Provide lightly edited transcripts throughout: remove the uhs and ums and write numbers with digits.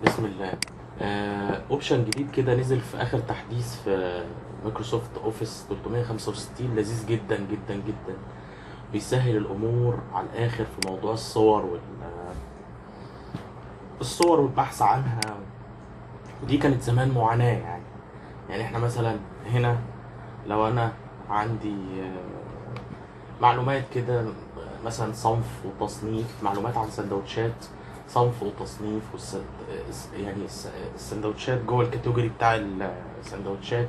بسم الله. اوبشن جديد كده نزل في اخر تحديث في مايكروسوفت اوفيس 365، لذيذ جدا جدا جدا، بيسهل الامور على الاخر في موضوع الصور والبحث عنها. ودي كانت زمان معاناة يعني احنا مثلا هنا لو انا عندي معلومات كده، مثلا صنف وتصنيف، معلومات عن سندوتشات، صنف وتصنيف يعني السندوتشات جوه الكاتيجوري بتاع السندوتشات،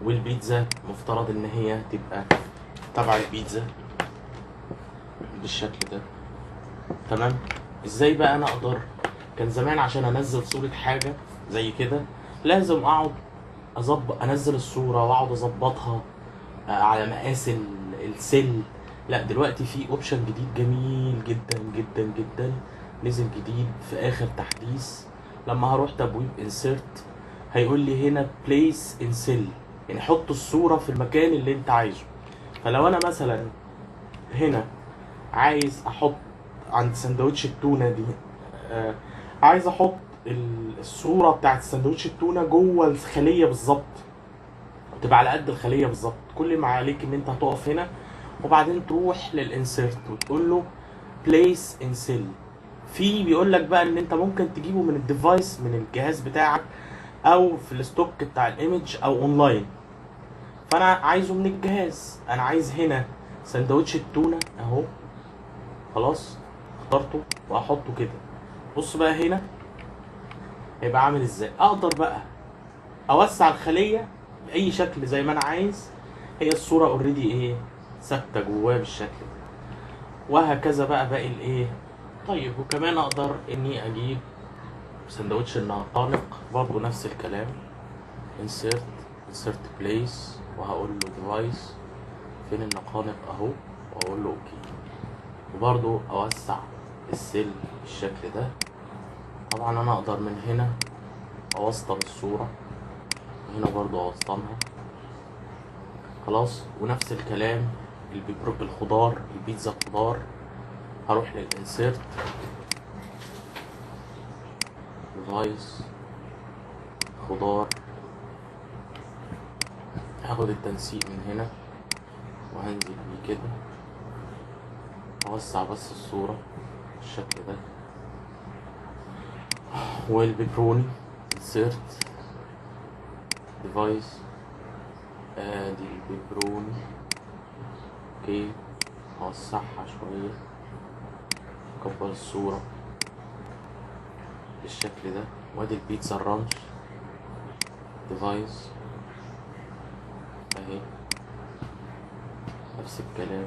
والبيتزا مفترض ان هي تبقى تبع البيتزا بالشكل ده. تمام. ازاي بقى انا اقدر؟ كان زمان عشان انزل صورة حاجة زي كده لازم اقعد انزل الصورة واقعد اظبطها على مقاس السل. لا، دلوقتي في اوبشن جديد جميل جدا جدا جدا نزل جديد في اخر تحديث. لما هروح تبويب انسيرت هيقول لي هنا بليس ان سيل، يعني حط الصورة في المكان اللي انت عايزه. فلو انا مثلا هنا عايز احط عند سندوتش التونة دي، عايز احط الصورة بتاعت سندوتش التونة جوه الخلية بالظبط، تبقى على قد الخليه بالظبط. كل ما عليك ان انت هتقف هنا وبعدين تروح للانسيرت وتقول له بليس ان سيل. في بيقول لك بقى ان انت ممكن تجيبه من الديفايس، من الجهاز بتاعك، او في الستوك بتاع الايمج، او اونلاين. فانا عايزه من الجهاز. انا عايز هنا سندوتش التونه اهو، خلاص اخترته واحطه كده. بص بقى هنا هيبقى عامل ازاي. اقدر بقى اوسع الخليه باي شكل زي ما انا عايز، هي الصوره اوريدي ايه ثابته جواه بالشكل ده، وهكذا بقى باقي الايه. طيب وكمان اقدر اني اجيب سندوتش النقانق، برضو نفس الكلام، insert place، وهقول له device، فين النقانق اهو، واقول له اوكي. وبرضو اوسع السيل بالشكل ده. طبعا انا اقدر من هنا اوسطن الصوره، هنا برضو اوسطنها، خلاص. ونفس الكلام الخضار، البيتزا خضار، هروح للانسيرت ديفايس خضار، هاخد التنسيق من هنا وهنزل بيه كده، اوسع بس الصورة بالشكل ده. والبيبروني انسيرت ديفايس، ادي البيبروني، اوكي، اوسعها شوية، اكبر الصورة بالشكل ده. وادي البيتزا الرانش ديفايس اهي، نفس الكلام.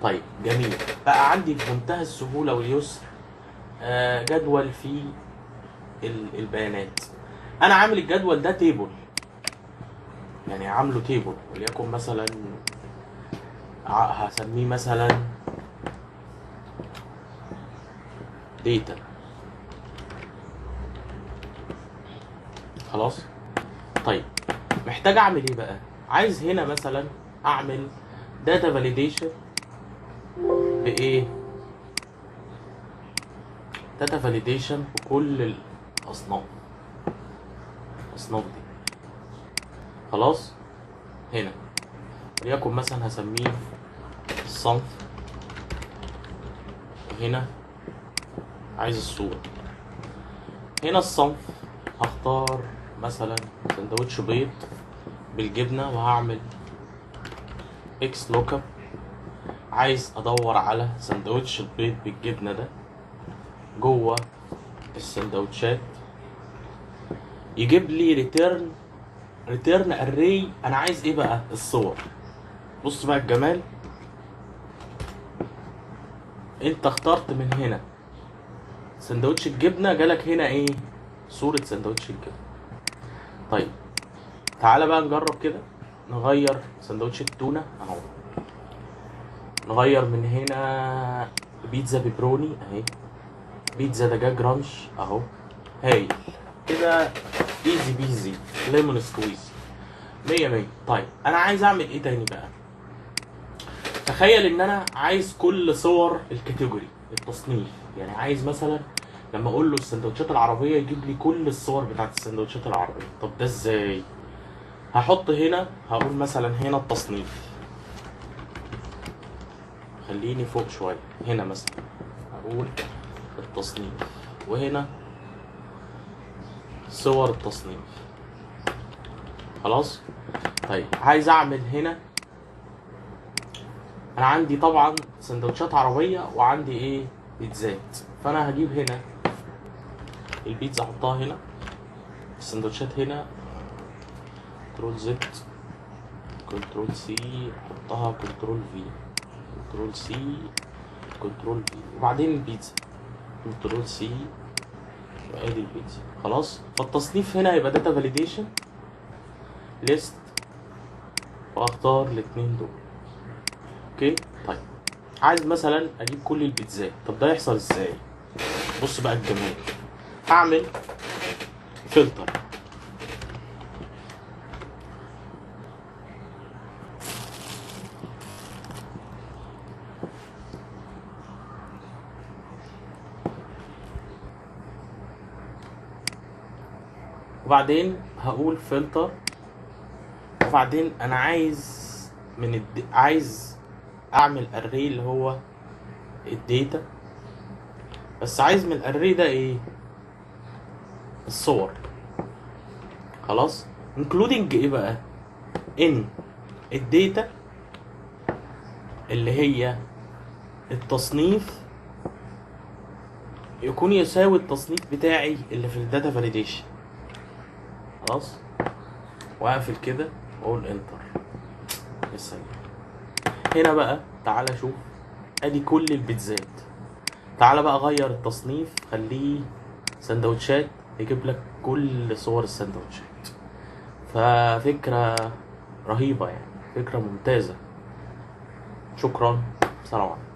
طيب جميل. بقى عندي بمنتهى السهولة واليسر جدول فيه البيانات. انا عامل الجدول ده تيبل، يعني عامله تيبل، وليكن مثلا هسميه مثلا داتا، خلاص. طيب محتاج اعمل ايه بقى؟ عايز هنا مثلا اعمل داتا فاليديشن بايه؟ داتا فاليديشن بكل الاصناف دي، خلاص. هنا وليكن مثلا هسميه الصنف، وهنا عايز الصورة. هنا الصنف هختار مثلا سندوتش بيض بالجبنة، وهعمل اكس لوك اب. عايز ادور على سندوتش البيض بالجبنة ده جوه السندوتشات، يجيب لي ريتيرن اري. انا عايز ايه بقى؟ الصور. بص بقى الجمال، انت اخترت من هنا سندوتش الجبنه، جالك هنا ايه؟ صوره سندوتش الجبنه. طيب تعالى بقى نجرب كده، نغير سندوتش التونه اهو، نغير من هنا بيتزا بيبروني اهي، بيتزا دجاج رانش اهو، هايل كده، ايزي بيزي ليمون سكويز، 100 100. طيب انا عايز اعمل ايه تاني بقى؟ تخيل ان انا عايز كل صور الكاتيجوري التصنيف، يعني عايز مثلا لما اقول له السندوتشات العربيه يجيب لي كل الصور بتاعت السندوتشات العربيه. طب ده ازاي؟ هحط هنا، هقول مثلا هنا التصنيف، خليني فوق شويه، هنا مثلا هقول التصنيف، وهنا صور التصنيف. خلاص. طيب عايز اعمل هنا، انا عندي طبعا سندوتشات عربيه وعندي ايه، بيتزات. فانا هجيب هنا البيتزا احطها هنا، السندوتشات هنا، كنترول زد، كنترول سي، احطها كنترول في، كنترول سي، كنترول في، وبعدين البيتزا كنترول سي، وادي البيتزا. خلاص. فالتصنيف هنا هيبقى داتا فاليديشن ليست، واختار الاثنين دول. اوكي. طيب عايز مثلا اجيب كل البيتزات، طب ده يحصل ازاي؟ بص بقى الجمال، اعمل فلتر، وبعدين هقول فلتر، وبعدين انا عايز من عايز اعمل اري اللي هو الداتا، بس عايز من الاري ده ايه؟ الصور. خلاص. including ايه بقى؟ ان الداتا اللي هي التصنيف يكون يساوي التصنيف بتاعي اللي في الداتا فاليديشن. خلاص. واقفل كده واقول انتر. يا سلام. هنا بقى تعالى شوف، ادي كل البيتزات. تعالى بقى غير التصنيف، خليه سندوتشات، يجيب لك كل صور السندوتشات. ففكرة رهيبة يعني، فكرة ممتازة. شكرا. سلام عليكم.